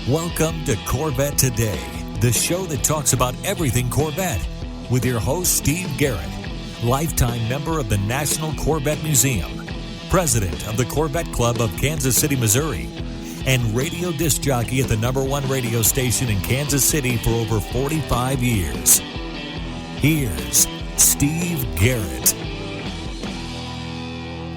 Welcome to Corvette Today, the show that talks about everything Corvette, with your host, Steve Garrett, lifetime member of the National Corvette Museum, president of the Corvette Club of Kansas City, Missouri, and radio disc jockey at the #1 radio station in Kansas City for over 45 years. Here's Steve Garrett.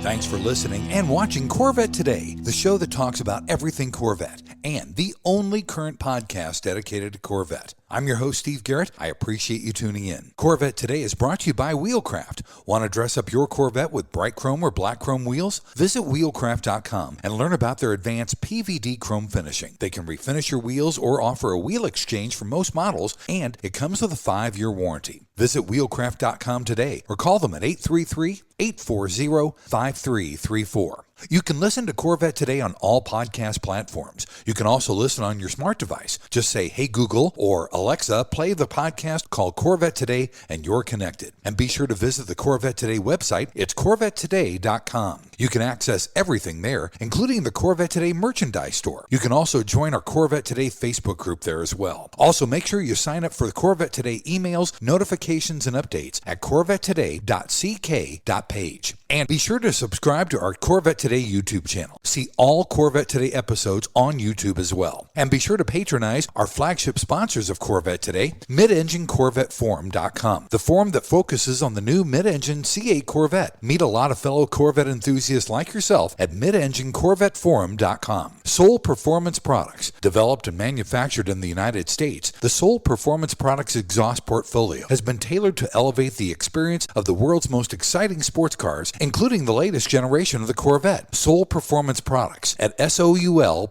Thanks for listening and watching Corvette Today, the show that talks about everything Corvette, and the only current podcast dedicated to Corvette. I'm your host, Steve Garrett. I appreciate you tuning in. Corvette Today is brought to you by Wheelcraft. Want to dress up your Corvette with bright chrome or black chrome wheels? Visit wheelcraft.com and learn about their advanced PVD chrome finishing. They can refinish your wheels or offer a wheel exchange for most models, and it comes with a 5-year warranty. Visit wheelcraft.com today or call them at 833-840-5334. You can listen to Corvette Today on all podcast platforms. You can also listen on your smart device. Just say, "Hey Google," or "Alexa, play the podcast called Corvette Today," and you're connected. And be sure to visit the Corvette Today website. It's CorvetteToday.com. You can access everything there, including the Corvette Today merchandise store. You can also join our Corvette Today Facebook group there as well. Also, make sure you sign up for the Corvette Today emails, notifications, and updates at CorvetteToday.ck.page. And be sure to subscribe to our Corvette Today YouTube channel. See all Corvette Today episodes on YouTube as well. And be sure to patronize our flagship sponsors of Corvette Today, mid-enginecorvetteforum.com, the forum that focuses on the new mid-engine C8 Corvette. Meet a lot of fellow Corvette enthusiasts like yourself at mid-enginecorvetteforum.com. Soul Performance Products, developed and manufactured in the United States, the Soul Performance Products exhaust portfolio has been tailored to elevate the experience of the world's most exciting sports cars, including the latest generation of the Corvette. Soul Performance Products at SOULPP.com,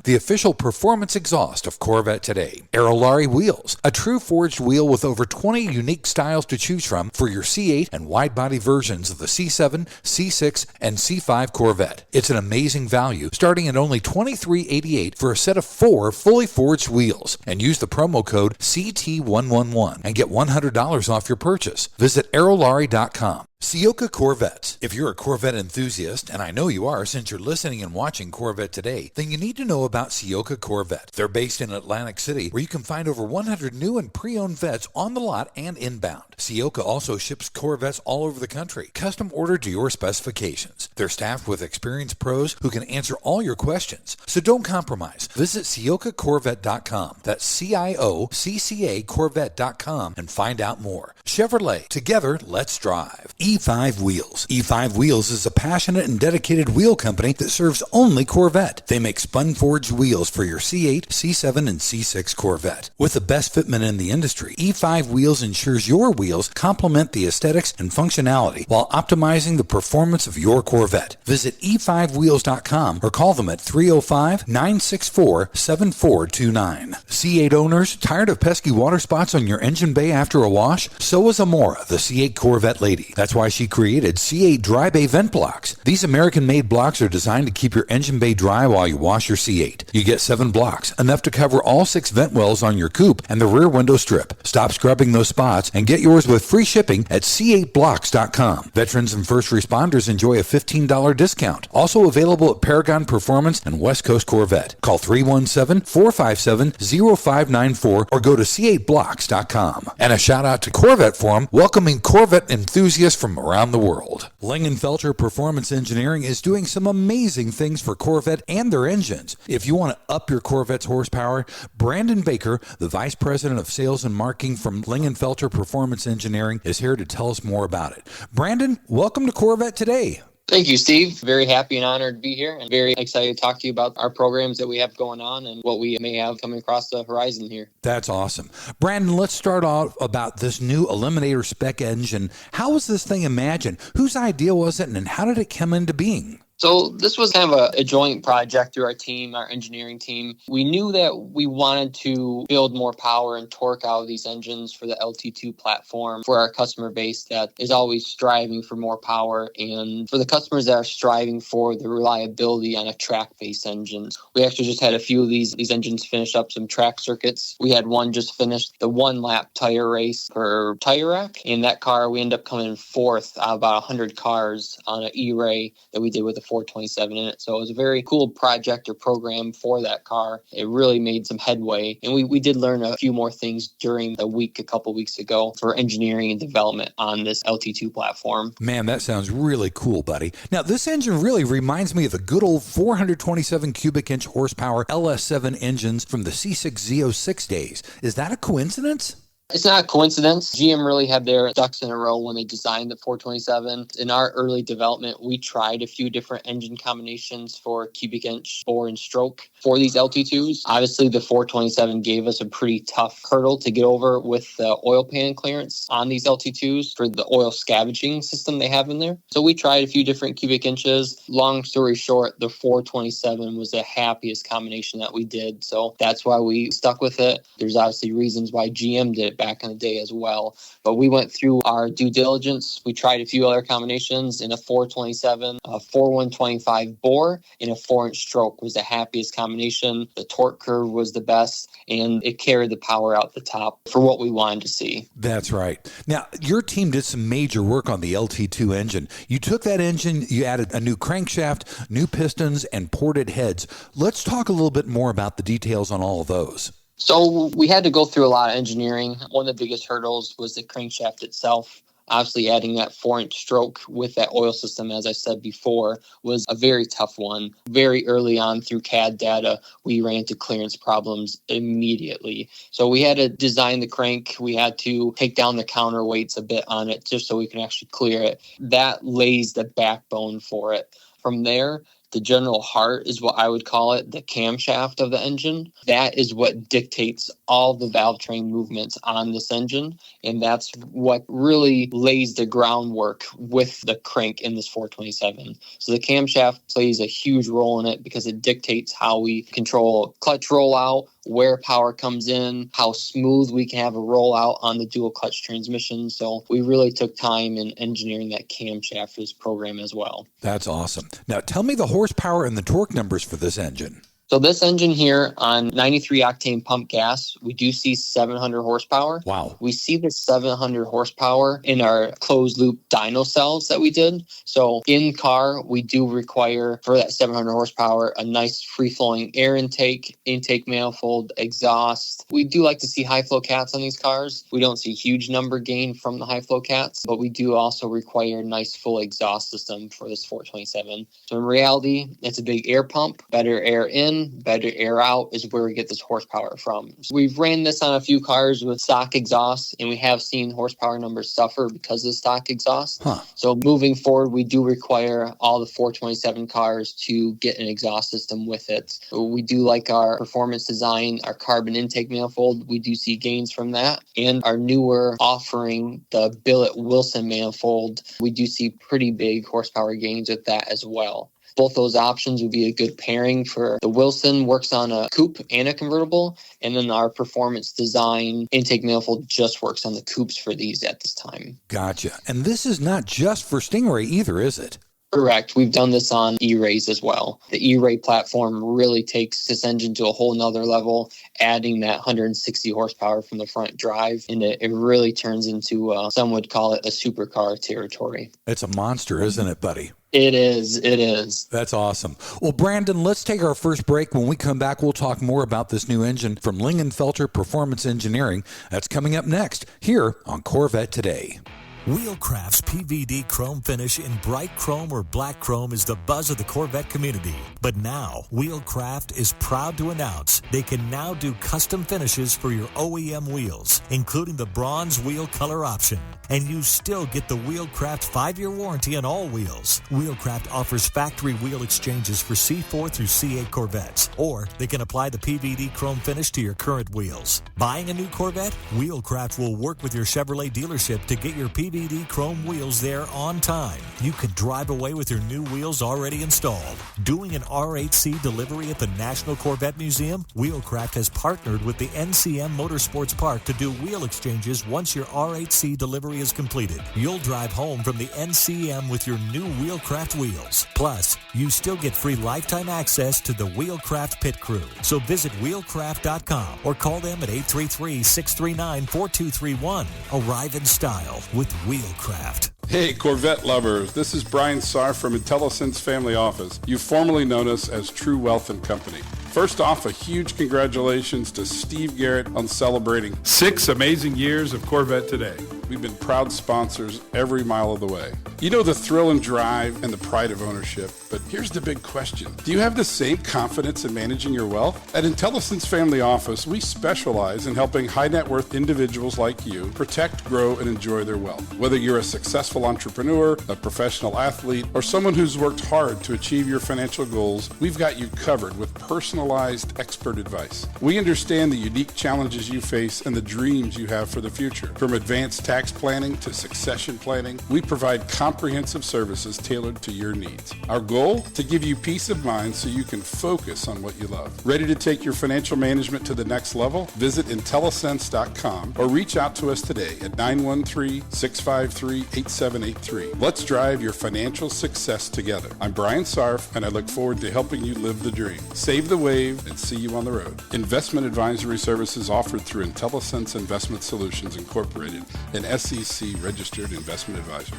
the official performance exhaust of Corvette Today. Aerolarri Wheels, a true forged wheel with over 20 unique styles to choose from for your C8 and wide-body versions of the C7, C6, and C5 Corvette. It's an amazing value, starting at only $23.88 for a set of 4 fully forged wheels. And use the promo code CT111 and get $100 off your purchase. Visit aerolarri.com. C8 Corvettes. If you're a Corvette enthusiast, and I know you are since you're listening and watching Corvette Today, then you need to know about C8 Corvette. They're based in Atlantic City, where you can find over 100 new and pre-owned vets on the lot and inbound. C8 also ships Corvettes all over the country, custom ordered to your specifications. They're staffed with experienced pros who can answer all your questions. So don't compromise. Visit C8Corvette.com. That's CIOCCA Corvette.com and find out more. Chevrolet. Together, let's drive. E5 Wheels. E5 Wheels is a passionate and dedicated wheel company that serves only Corvette. They make spun-forged wheels for your C8, C7, and C6 Corvette. With the best fitment in the industry, E5 Wheels ensures your wheels complement the aesthetics and functionality while optimizing the performance of your Corvette. Visit e5wheels.com or call them at 305-964-7429. C8 owners, tired of pesky water spots on your engine bay after a wash? So is Amora, the C8 Corvette lady. That's why she created C8 Dry Bay Vent Blocks. These American-made blocks are designed to keep your engine bay dry while you wash your C8. You get 7 blocks, enough to cover all 6 vent wells on your coupe and the rear window strip. Stop scrubbing those spots and get yours with free shipping at c8blocks.com. Veterans and first responders enjoy a $15 discount. Also available at Paragon Performance and West Coast Corvette. Call 317-457-0594 or go to c8blocks.com. And a shout out to Corvette Forum, welcoming Corvette enthusiasts from around the world. Lingenfelter Performance Engineering is doing some amazing things for Corvette and their engines. If you want to up your Corvette's horsepower, Brandon Baker, the Vice President of Sales and Marketing from Lingenfelter Performance Engineering, is here to tell us more about it. Brandon, welcome to Corvette Today. Thank you, Steve. Very happy and honored to be here and very excited to talk to you about our programs that we have going on and what we may have coming across the horizon here. That's awesome. Brandon, let's start off about this new Eliminator Spec engine. How was this thing imagined? Whose idea was it and how did it come into being? So this was kind of a joint project through our team, our engineering team. We knew that we wanted to build more power and torque out of these engines for the LT2 platform for our customer base that is always striving for more power, and for the customers that are striving for the reliability on a track-based engine. We actually just had a few of these engines finish up some track circuits. We had one just finished the one-lap tire race for Tire Rack. In that car, we ended up coming in fourth out of about 100 cars on an E-Ray that we did with a 427 in it. So it was a very cool project or program for that car. It really made some headway. And we did learn a few more things during the week, a couple weeks ago, for engineering and development on this LT2 platform. Man, that sounds really cool, buddy. Now, this engine really reminds me of the good old 427 cubic inch horsepower LS7 engines from the C6 Z06 days. Is that a coincidence? It's not a coincidence. GM really had their ducks in a row when they designed the 427. In our early development, we tried a few different engine combinations for cubic inch, bore, and stroke for these LT2s. Obviously, the 427 gave us a pretty tough hurdle to get over with the oil pan clearance on these LT2s for the oil scavenging system they have in there. So we tried a few different cubic inches. Long story short, the 427 was the happiest combination that we did. So that's why we stuck with it. There's obviously reasons why GM did it back in the day as well. But we went through our due diligence. We tried a few other combinations in a 427, a 4125 bore, and a 4-inch stroke was the happiest combination. The torque curve was the best, and it carried the power out the top for what we wanted to see. That's right. Now, your team did some major work on the LT2 engine. You took that engine, you added a new crankshaft, new pistons, and ported heads. Let's talk a little bit more about the details on all of those. So we had to go through a lot of engineering. One of the biggest hurdles was the crankshaft itself. Obviously, adding that 4-inch stroke with that oil system, as I said before, was a very tough one. Very early on through CAD data, we ran into clearance problems immediately. So we had to design the crank. We had to take down the counterweights a bit on it just so we can actually clear it. That lays the backbone for it. From there, the general heart is what I would call it, the camshaft of the engine. That is what dictates all the valve train movements on this engine. And that's what really lays the groundwork with the crank in this 427. So the camshaft plays a huge role in it because it dictates how we control clutch rollout, where power comes in, how smooth we can have a rollout on the dual clutch transmission. So we really took time in engineering that camshaft for this program as well. That's awesome. Now tell me the horsepower and the torque numbers for this engine. So this engine here on 93 octane pump gas, we do see 700 horsepower. Wow. We see the 700 horsepower in our closed loop dyno cells that we did. So in car, we do require for that 700 horsepower, a nice free flowing air intake manifold, exhaust. We do like to see high flow cats on these cars. We don't see huge number gain from the high flow cats, but we do also require a nice full exhaust system for this 427. So in reality, it's a big air pump, better air in, better air out is where we get this horsepower from. So we've ran this on a few cars with stock exhaust, and we have seen horsepower numbers suffer because of the stock exhaust. So moving forward, we do require all the 427 cars to get an exhaust system with it. We do like our performance design, our carbon intake manifold. We do see gains from that. And our newer offering, the billet Wilson manifold, we do see pretty big horsepower gains with that as well. Both those options would be a good pairing for the Wilson, works on a coupe and a convertible, and then our performance design intake manifold just works on the coupes for these at this time. Gotcha. And this is not just for Stingray either, is it? Correct. We've done this on E-Rays as well. The E-Ray platform really takes this engine to a whole nother level, adding that 160 horsepower from the front drive, and it really turns into, some would call it a supercar territory. It's a monster, isn't it, buddy? It is. It is. That's awesome. Well, Brandon, let's take our first break. When we come back, we'll talk more about this new engine from Lingenfelter Performance Engineering. That's coming up next here on Corvette Today. Wheelcraft's PVD chrome finish in bright chrome or black chrome is the buzz of the Corvette community. But now, Wheelcraft is proud to announce they can now do custom finishes for your OEM wheels, including the bronze wheel color option. And you still get the Wheelcraft 5-year warranty on all wheels. Wheelcraft offers factory wheel exchanges for C4 through C8 Corvettes, or they can apply the PVD chrome finish to your current wheels. Buying a new Corvette? Wheelcraft will work with your Chevrolet dealership to get your PVD chrome wheels there on time. You can drive away with your new wheels already installed. Doing an R8C delivery at the National Corvette Museum? Wheelcraft has partnered with the NCM Motorsports Park to do wheel exchanges once your R8C delivery is completed. You'll drive home from the NCM with your new Wheelcraft wheels. Plus, you still get free lifetime access to the Wheelcraft pit crew. So visit wheelcraft.com or call them at 833-639-4231. Arrive in style with Wheelcraft. Hey, Corvette lovers, this is Brian Sarr from IntelliSense Family Office. You've formerly known us as True Wealth and Company. First off, a huge congratulations to Steve Garrett on celebrating 6 amazing years of Corvette Today. We've been proud sponsors every mile of the way. You know the thrill and drive and the pride of ownership, but here's the big question. Do you have the same confidence in managing your wealth? At IntelliSense Family Office, we specialize in helping high net worth individuals like you protect, grow, and enjoy their wealth. Whether you're a successful entrepreneur, a professional athlete, or someone who's worked hard to achieve your financial goals, we've got you covered with personalized expert advice. We understand the unique challenges you face and the dreams you have for the future. From advanced tax planning to succession planning, we provide comprehensive services tailored to your needs. Our goal? To give you peace of mind so you can focus on what you love. Ready to take your financial management to the next level? Visit IntelliSense.com or reach out to us today at 913-653-8783. Let's drive your financial success together. I'm Brian Sarf, and I look forward to helping you live the dream. Save the wave and see you on the road. Investment advisory services offered through IntelliSense Investment Solutions Incorporated, an SEC registered investment advisor.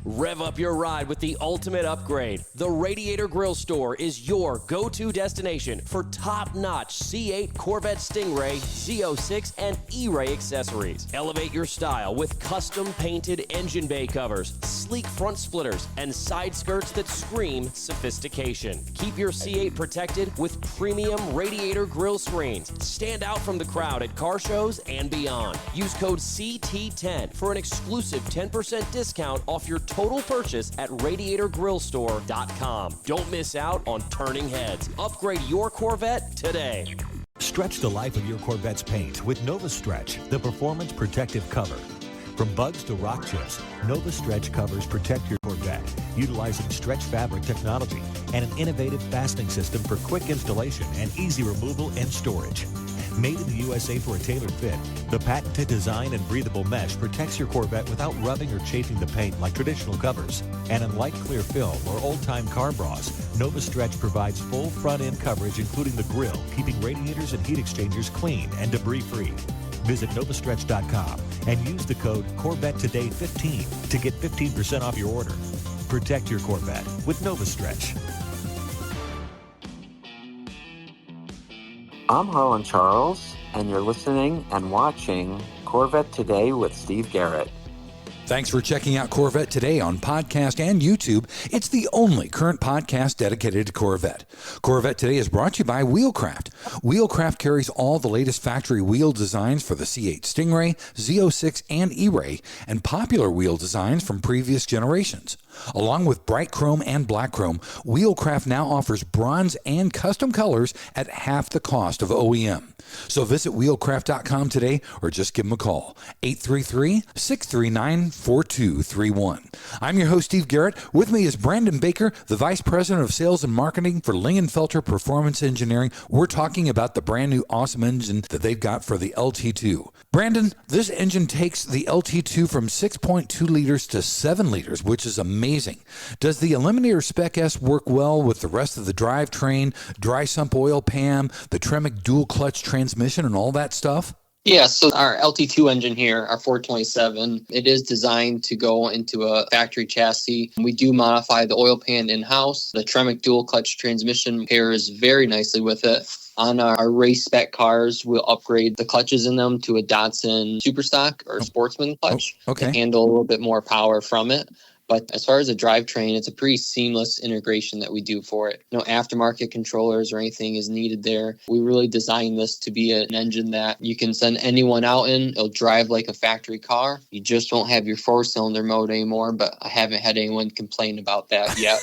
Rev up your ride with the ultimate upgrade. The Radiator Grill Store is your go-to destination for top-notch C8 Corvette Stingray, Z06, and E-Ray accessories. Elevate your style with custom-painted engine bay covers, sleek front splitters, and side skirts that scream sophistication. Keep your C8 protected with premium Radiator Grill screens. Stand out from the crowd at car shows and beyond. Use code CT10 for an exclusive 10% discount off your total purchase at radiatorgrillstore.com. Don't miss out on turning heads. Upgrade your Corvette today. Stretch the life of your Corvette's paint with Nova Stretch, the performance protective cover. From bugs to rock chips, Nova Stretch covers protect your Corvette, utilizing stretch fabric technology and an innovative fastening system for quick installation and easy removal and storage. Made in the USA for a tailored fit, the patented design and breathable mesh protects your Corvette without rubbing or chafing the paint like traditional covers. And unlike clear film or old-time car bras, Nova Stretch provides full front-end coverage including the grille, keeping radiators and heat exchangers clean and debris-free. Visit novastretch.com and use the code CORVETTETODAY15 to get 15% off your order. Protect your Corvette with Nova Stretch. I'm Harlan Charles, and you're listening and watching Corvette Today with Steve Garrett. Thanks for checking out Corvette Today on podcast and YouTube. It's the only current podcast dedicated to Corvette. Corvette Today is brought to you by Wheelcraft. Wheelcraft carries all the latest factory wheel designs for the C8 Stingray, Z06, and E-Ray, and popular wheel designs from previous generations. Along with bright chrome and black chrome, Wheelcraft now offers bronze and custom colors at half the cost of OEM. So visit wheelcraft.com today or just give them a call, 833-639-4231. I'm your host, Steve Garrett. With me is Brandon Baker, the Vice President of Sales and Marketing for Lingenfelter Performance Engineering. We're talking about the brand new awesome engine that they've got for the LT2. Brandon, this engine takes the LT2 from 6.2 liters to 7 liters, which is amazing. Does the Eliminator Spec S work well with the rest of the drivetrain, dry sump oil PAM, the Tremec dual clutch transmission, and all that stuff? Yeah, so our LT2 engine here, our 427, it is designed to go into a factory chassis. We do modify the oil pan in-house. The Tremec dual clutch transmission pairs very nicely with it. On our race spec cars, we'll upgrade the clutches in them to a Datsun Superstock or Sportsman clutch to handle a little bit more power from it. But as far as a drivetrain, it's a pretty seamless integration that we do for it. No aftermarket controllers or anything is needed there. We really designed this to be an engine that you can send anyone out in. It'll drive like a factory car. You just won't have your 4-cylinder mode anymore, but I haven't had anyone complain about that yet.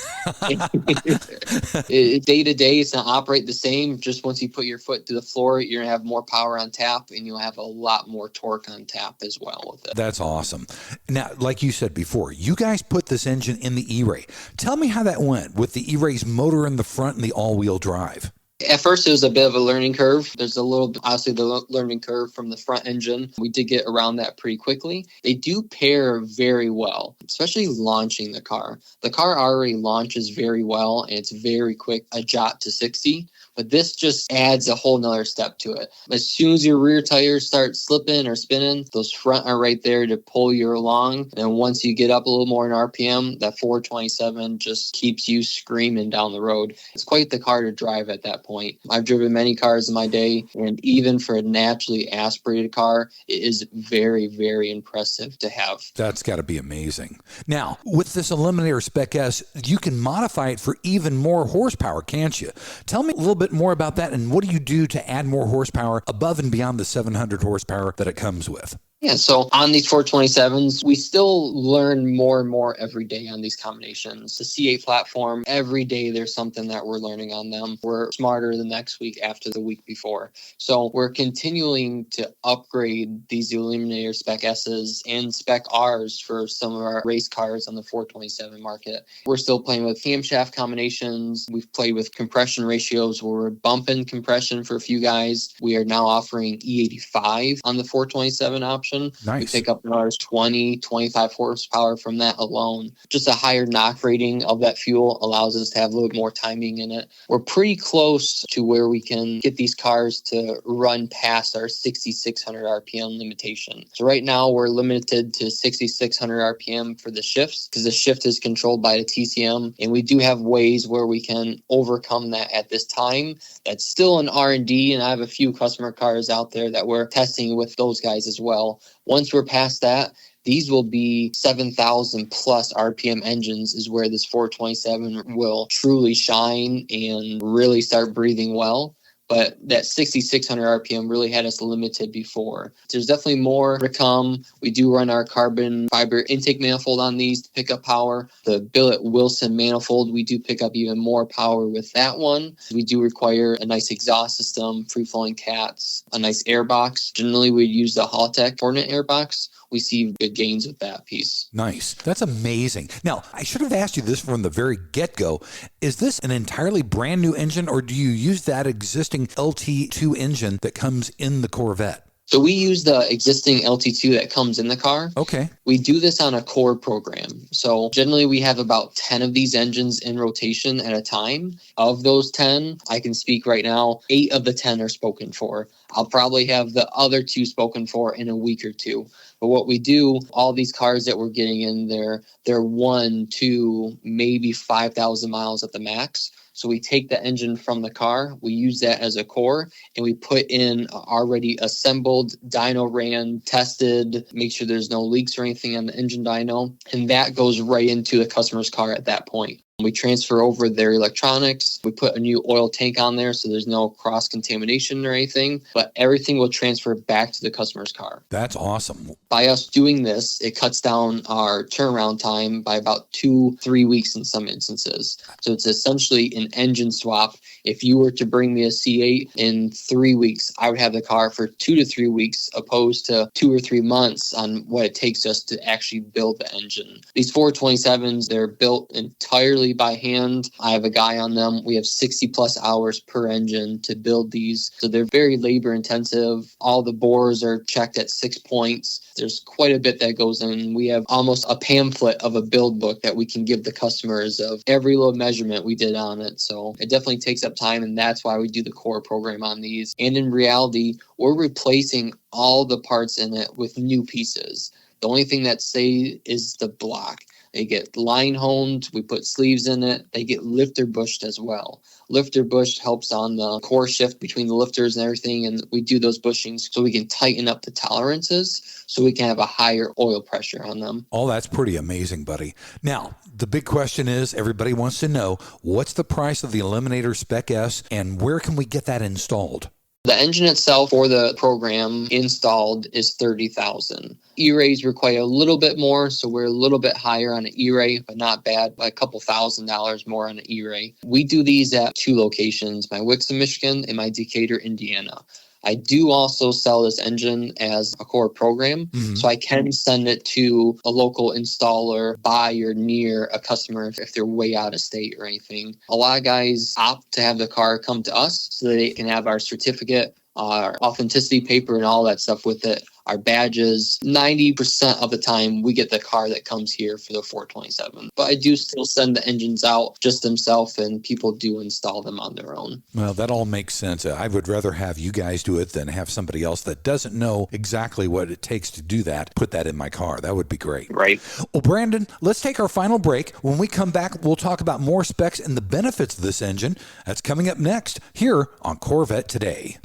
Day to day, it's going to operate the same. Just once you put your foot to the floor, you're going to have more power on tap, and you'll have a lot more torque on tap as well with it. That's awesome. Now, like you said before, you guys put this engine in the E-Ray. Tell me how that went with the E-Ray's motor in the front and the all-wheel drive. At first, it was a bit of a learning curve. There's a little, obviously, the learning curve from the front engine. We did get around that pretty quickly. They do pair very well, especially launching the car. The car already launches very well, and it's very quick, a jot to 60. But this just adds a whole nother step to it. As soon as your rear tires start slipping or spinning, those front are right there to pull you along. And once you get up a little more in RPM, that 427 just keeps you screaming down the road. It's quite the car to drive at that point. I've driven many cars in my day, and even for a naturally aspirated car, it is very, very impressive to have. That's got to be amazing. Now, with this Eliminator Spec S, you can modify it for even more horsepower, can't you? Tell me a little bit more about that, and what do you do to add more horsepower above and beyond the 700 horsepower that it comes with? Yeah, so on these 427s, we still learn more and more every day on these combinations. The C8 platform, every day there's something that we're learning on them. We're smarter the next week after the week before. So we're continuing to upgrade these Eliminator Spec S's and Spec R's for some of our race cars on the 427 market. We're still playing with camshaft combinations. We've played with compression ratios where we're bumping compression for a few guys. We are now offering E85 on the 427 option. Nice. We pick up another 20, 25 horsepower from that alone. Just a higher knock rating of that fuel allows us to have a little more timing in it. We're pretty close to where we can get these cars to run past our 6,600 RPM limitation. So right now we're limited to 6,600 RPM for the shifts because the shift is controlled by the TCM, and we do have ways where we can overcome that at this time. That's still an R&D, and I have a few customer cars out there that we're testing with those guys as well. Once we're past that, these will be 7,000 plus RPM engines is where this 427 will truly shine and really start breathing well. But that 6,600 RPM really had us limited before. There's definitely more to come. We do run our carbon fiber intake manifold on these to pick up power. The billet Wilson manifold, we do pick up even more power with that one. We do require a nice exhaust system, free-flowing cats, a nice air box. Generally, we use the Haltech Hornet air box. We see good gains with that piece. Nice. That's amazing. Now, I should have asked you this from the very get-go. Is this an entirely brand new engine, or do you use that existing LT2 engine that comes in the Corvette? So we use the existing LT2 that comes in the car. Okay. We do this on a core program. So generally we have about 10 of these engines in rotation at a time. Of those 10, I can speak right now, 8 of the 10 are spoken for. I'll probably have the other 2 spoken for in a week or 2. But what we do, all these cars that we're getting in there, they're 1, 2, maybe 5,000 miles at the max. So we take the engine from the car, we use that as a core, and we put in already assembled, dyno ran, tested, make sure there's no leaks or anything on the engine dyno. And that goes right into the customer's car at that point. We transfer over their electronics. We put a new oil tank on there so there's no cross-contamination or anything, but everything will transfer back to the customer's car. That's awesome. By us doing this, it cuts down our turnaround time by about 2-3 weeks in some instances. So it's essentially an engine swap. If you were to bring me a C8 in 3 weeks, I would have the car for 2 to 3 weeks opposed to 2 or 3 months on what it takes us to actually build the engine. These 427s, they're built entirely by hand. I have a guy on them. We have 60 plus hours per engine to build these. So they're very labor intensive. All the bores are checked at 6 points. There's quite a bit that goes in. We have almost a pamphlet of a build book that we can give the customers of every little measurement we did on it. So it definitely takes up time, and that's why we do the core program on these. And in reality, we're replacing all the parts in it with new pieces. The only thing that stays is the block. They get line honed. We put sleeves in it. They get lifter bushed as well. Lifter bush helps on the core shift between the lifters and everything. And we do those bushings so we can tighten up the tolerances so we can have a higher oil pressure on them. Oh, that's pretty amazing, buddy. Now, the big question is, everybody wants to know, what's the price of the Eliminator Spec S and where can we get that installed? The engine itself for the program installed is $30,000. E-rays require a little bit more, so we're a little bit higher on an E-ray, but not bad, by a couple $1,000s more on an E-ray. We do these at 2 locations, my Wixom, Michigan, and my Decatur, Indiana. I do also sell this engine as a core program, so I can send it to a local installer by or near a customer if they're way out of state or anything. A lot of guys opt to have the car come to us so that they can have our certificate, our authenticity paper, and all that stuff with it. Our badges, 90% of the time we get the car that comes here for the 427. But I do still send the engines out just themselves, and people do install them on their own. Well, that all makes sense. I would rather have you guys do it than have somebody else that doesn't know exactly what it takes to do that, put that in my car. That would be great. Right. Well, Brandon, let's take our final break. When we come back, we'll talk about more specs and the benefits of this engine. That's coming up next here on Corvette Today.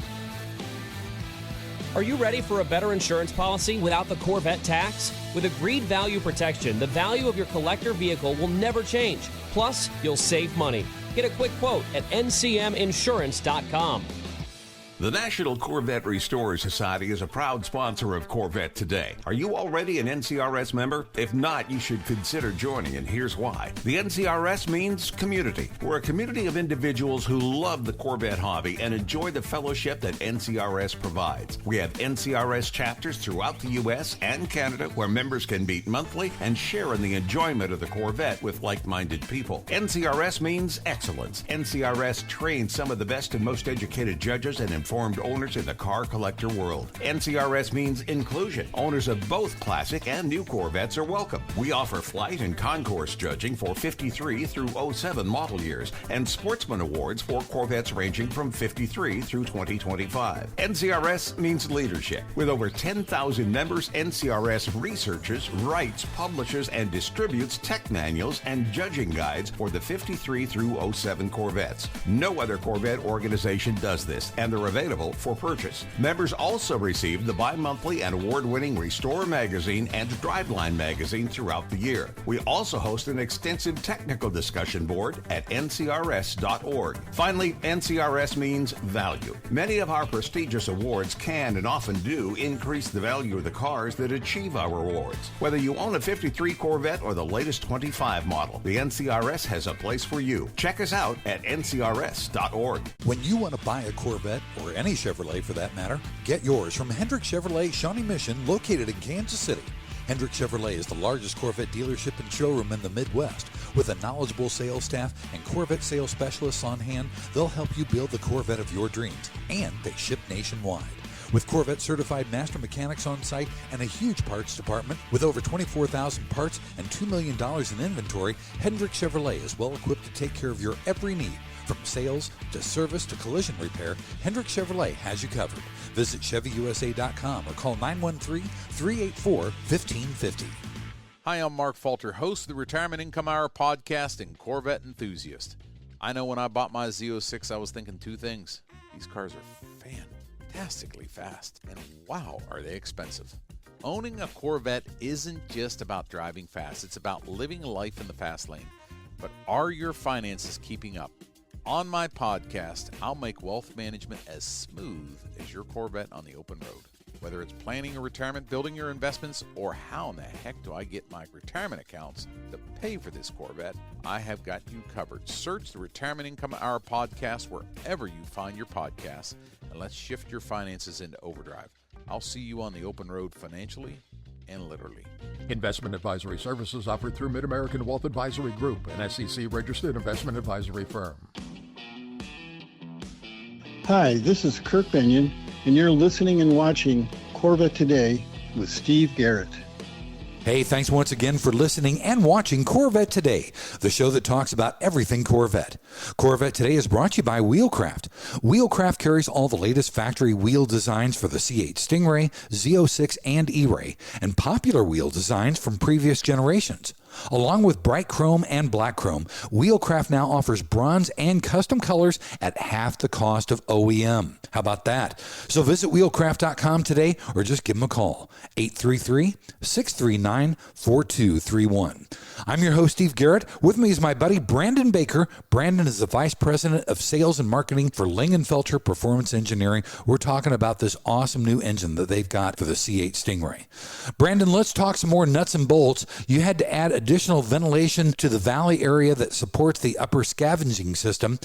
Are you ready for a better insurance policy without the Corvette tax? With Agreed Value Protection, the value of your collector vehicle will never change. Plus, you'll save money. Get a quick quote at ncminsurance.com. The National Corvette Restorer Society is a proud sponsor of Corvette Today. Are you already an NCRS member? If not, you should consider joining, and here's why. The NCRS means community. We're a community of individuals who love the Corvette hobby and enjoy the fellowship that NCRS provides. We have NCRS chapters throughout the U.S. and Canada where members can meet monthly and share in the enjoyment of the Corvette with like-minded people. NCRS means excellence. NCRS trains some of the best and most educated judges and informed owners in the car collector world. NCRS means inclusion. Owners of both classic and new Corvettes are welcome. We offer flight and concourse judging for 53 through 07 model years and sportsman awards for Corvettes ranging from 53 through 2025. NCRS means leadership. With over 10,000 members, NCRS researches, writes, publishes, and distributes tech manuals and judging guides for the 53 through 07 Corvettes. No other Corvette organization does this, and they're available for purchase. Members also receive the bi-monthly and award-winning Restore magazine and Driveline magazine throughout the year. We also host an extensive technical discussion board at ncrs.org. Finally, NCRS means value. Many of our prestigious awards can and often do increase the value of the cars that achieve our awards. Whether you own a 53 Corvette or the latest 25 model, the NCRS has a place for you. Check us out at ncrs.org. When you want to buy a Corvette, or any Chevrolet for that matter, get yours from Hendrick Chevrolet Shawnee Mission, located in Kansas City. Hendrick Chevrolet is the largest Corvette dealership and showroom in the Midwest. With a knowledgeable sales staff and Corvette sales specialists on hand, they'll help you build the Corvette of your dreams, and they ship nationwide. With Corvette certified master mechanics on site and a huge parts department with over 24,000 parts and $2 million in inventory, Hendrick Chevrolet is well equipped to take care of your every need. From sales to service to collision repair, Hendrick Chevrolet has you covered. Visit ChevyUSA.com or call 913-384-1550. Hi, I'm Mark Falter, host of the Retirement Income Hour podcast and Corvette enthusiast. I know when I bought my Z06, I was thinking two things. These cars are fantastically fast, and wow, are they expensive. Owning a Corvette isn't just about driving fast. It's about living life in the fast lane. But are your finances keeping up? On my podcast, I'll make wealth management as smooth as your Corvette on the open road. Whether it's planning a retirement, building your investments, or how in the heck do I get my retirement accounts to pay for this Corvette, I have got you covered. Search the Retirement Income Hour podcast wherever you find your podcasts, and let's shift your finances into overdrive. I'll see you on the open road financially and literally. Investment advisory services offered through Mid-American Wealth Advisory Group, an SEC-registered investment advisory firm. Hi, this is Kirk Benyon, and you're listening and watching Corvette Today with Steve Garrett. Hey, thanks once again for listening and watching Corvette Today, the show that talks about everything Corvette. Corvette Today is brought to you by Wheelcraft. Wheelcraft carries all the latest factory wheel designs for the C8 Stingray, Z06, and E-Ray, and popular wheel designs from previous generations. Along with bright chrome and black chrome, Wheelcraft now offers bronze and custom colors at half the cost of OEM. How about that? So visit wheelcraft.com today or just give them a call, 833-639-4231. I'm your host, Steve Garrett. With me is my buddy, Brandon Baker. Brandon is the Vice President of Sales and Marketing for Lingenfelter Performance Engineering. We're talking about this awesome new engine that they've got for the C8 Stingray. Brandon, let's talk some more nuts and bolts. You had to add additional ventilation to the valley area that supports the upper scavenging system.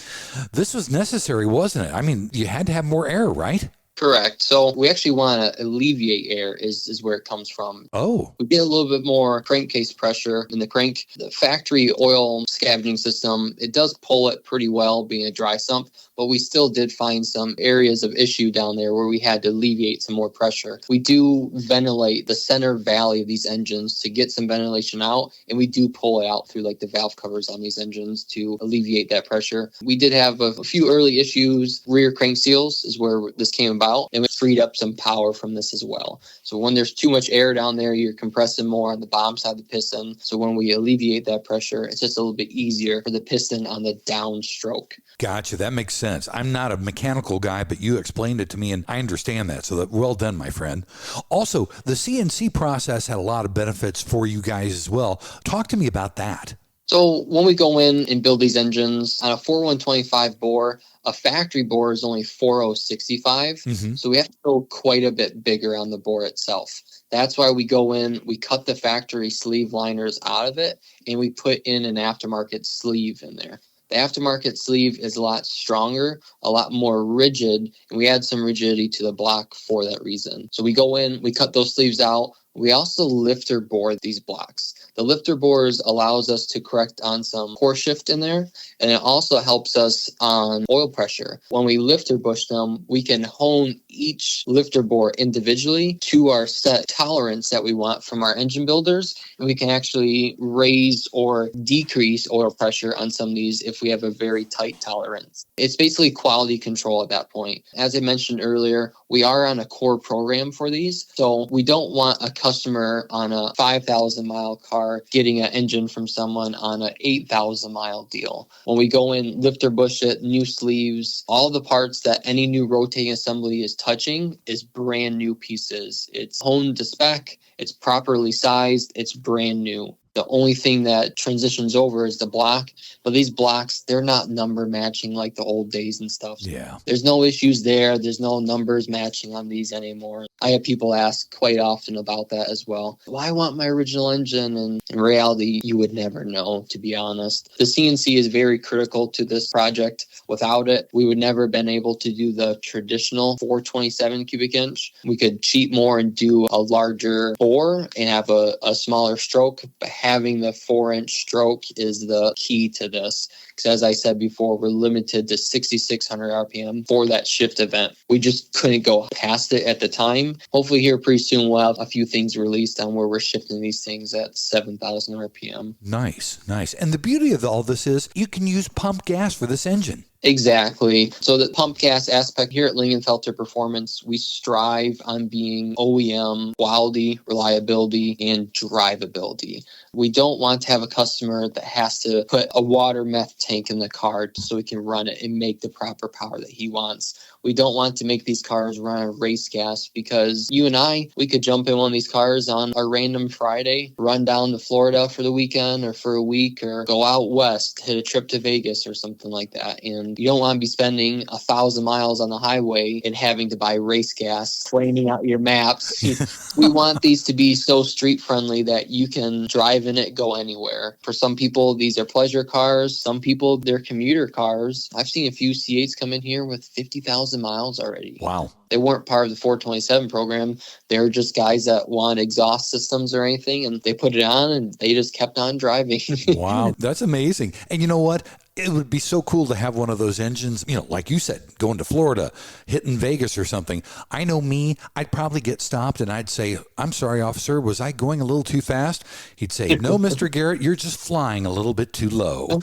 This was necessary, wasn't it? I mean, you had to have more air, right? Correct. So we actually want to alleviate air is where it comes from. Oh. We get a little bit more crankcase pressure in the crank. The factory oil scavenging system, it does pull it pretty well being a dry sump, but we still did find some areas of issue down there where we had to alleviate some more pressure. We do ventilate the center valley of these engines to get some ventilation out, and we do pull it out through like the valve covers on these engines to alleviate that pressure. We did have a few early issues. Rear crank seals is where this came about, and we freed up some power from this as well. So when there's too much air down there, you're compressing more on the bottom side of the piston. So when we alleviate that pressure, it's just a little bit easier for the piston on the downstroke. Gotcha. That makes sense. I'm not a mechanical guy, but you explained it to me, and I understand that. So well done, my friend. Also, the CNC process had a lot of benefits for you guys as well. Talk to me about that. So when we go in and build these engines on a 4125 bore, a factory bore is only 4065. Mm-hmm. So we have to go quite a bit bigger on the bore itself. That's why we go in, we cut the factory sleeve liners out of it, and we put in an aftermarket sleeve in there. The aftermarket sleeve is a lot stronger, a lot more rigid, and we add some rigidity to the block for that reason. So we go in, we cut those sleeves out. We also lifter bore these blocks. The lifter bores allows us to correct on some core shift in there, and it also helps us on oil pressure. When we lifter bush them, we can hone each lifter bore individually to our set tolerance that we want from our engine builders, and we can actually raise or decrease oil pressure on some of these if we have a very tight tolerance. It's basically quality control at that point. As I mentioned earlier, we are on a core program for these, so we don't want a customer on a 5,000 mile car getting an engine from someone on an 8,000 mile deal. When we go in, lifter bush it, new sleeves, all the parts that any new rotating assembly is touching is brand new pieces. It's honed to spec, it's properly sized, it's brand new. The only thing that transitions over is the block, but these blocks, they're not number matching like the old days and stuff. Yeah. There's no issues there. There's no numbers matching on these anymore. I have people ask quite often about that as well. Well, I want my original engine, and in reality, you would never know, to be honest. The CNC is very critical to this project. Without it, we would never have been able to do the traditional 427 cubic inch. We could cheat more and do a larger bore and have a smaller stroke, but having the 4-inch stroke is the key to this. Because as I said before, we're limited to 6,600 RPM for that shift event. We just couldn't go past it at the time. Hopefully here pretty soon we'll have a few things released on where we're shifting these things at 7,000 RPM. Nice, nice. And the beauty of all this is you can use pump gas for this engine. Exactly. So the pump gas aspect here at Lingenfelter Performance, we strive on being OEM quality, reliability, and drivability. We don't want to have a customer that has to put a water meth tank in the car so we can run it and make the proper power that he wants. We don't want to make these cars run on race gas, because you and I, we could jump in one of these cars on a random Friday, run down to Florida for the weekend or for a week, or go out west, hit a trip to Vegas or something like that. And you don't want to be spending 1,000 miles on the highway and having to buy race gas, flaming out your maps. We want these to be so street friendly that you can drive in it, go anywhere. For some people, these are pleasure cars. Some people, they're commuter cars. I've seen a few C8s come in here with 50,000 miles already. Wow. They weren't part of the 427 program. They're just guys that want exhaust systems or anything, and they put it on and they just kept on driving. Wow, that's amazing. And you know what? It would be so cool to have one of those engines, you know, like you said, going to Florida, hitting Vegas or something. I know me, I'd probably get stopped and I'd say, "I'm sorry, officer, was I going a little too fast?" He'd say, "No, Mr. Garrett, you're just flying a little bit too low."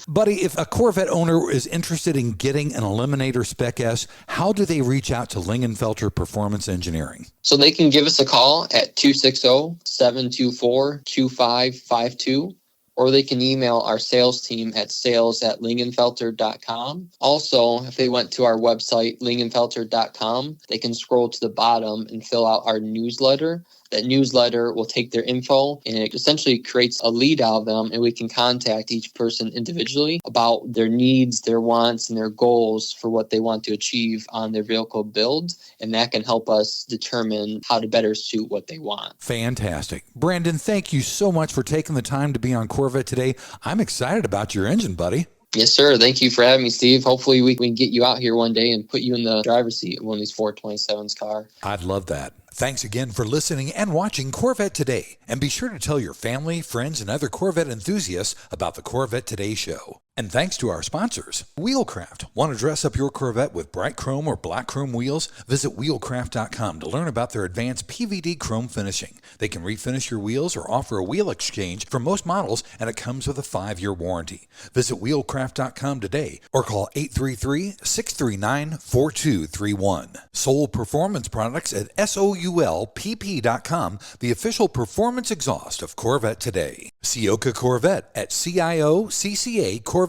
Buddy, if a Corvette owner is interested in getting an Eliminator Spec S, how do they reach out to Lingenfelter Performance Engineering? So they can give us a call at 260-724-2552. Or they can email our sales team at sales@lingenfelter.com. Also, if they went to our website, lingenfelter.com, they can scroll to the bottom and fill out our newsletter. That newsletter will take their info and it essentially creates a lead out of them, and we can contact each person individually about their needs, their wants, and their goals for what they want to achieve on their vehicle build. And that can help us determine how to better suit what they want. Fantastic. Brandon, thank you so much for taking the time to be on Corvette Today. I'm excited about your engine, buddy. Yes, sir. Thank you for having me, Steve. Hopefully we can get you out here one day and put you in the driver's seat of one of these 427's car. I'd love that. Thanks again for listening and watching Corvette Today. And be sure to tell your family, friends, and other Corvette enthusiasts about the Corvette Today show. And thanks to our sponsors, Wheelcraft. Want to dress up your Corvette with bright chrome or black chrome wheels? Visit wheelcraft.com to learn about their advanced PVD chrome finishing. They can refinish your wheels or offer a wheel exchange for most models, and it comes with a 5-year warranty. Visit wheelcraft.com today or call 833-639-4231. Soul Performance Products at SOULPP.com, the official performance exhaust of Corvette Today. Ciocca Corvette at CIOCCA Corvette.com.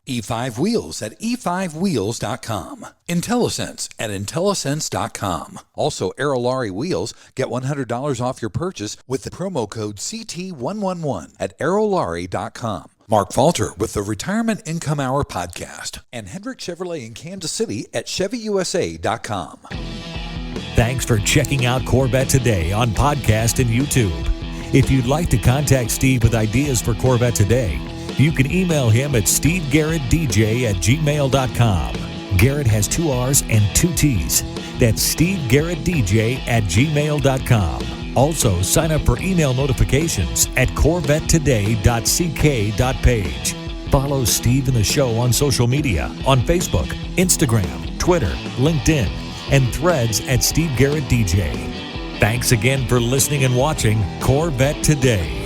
E5 Wheels at E5Wheels.com. IntelliSense at IntelliSense.com. Also, Aerolarri Wheels. Get $100 off your purchase with the promo code CT111 at Aerolarri.com. Mark Falter with the Retirement Income Hour podcast. And Hendrick Chevrolet in Kansas City at ChevyUSA.com. Thanks for checking out Corvette Today on podcast and YouTube. If you'd like to contact Steve with ideas for Corvette Today, you can email him at stevegarrettdj@gmail.com. Garrett has 2 R's and 2 T's. That's stevegarrettdj@gmail.com. Also, sign up for email notifications at corvettetoday.ck.page. Follow Steve and the show on social media on Facebook, Instagram, Twitter, LinkedIn, and Threads at Steve Garrett DJ. Thanks again for listening and watching Corvette Today.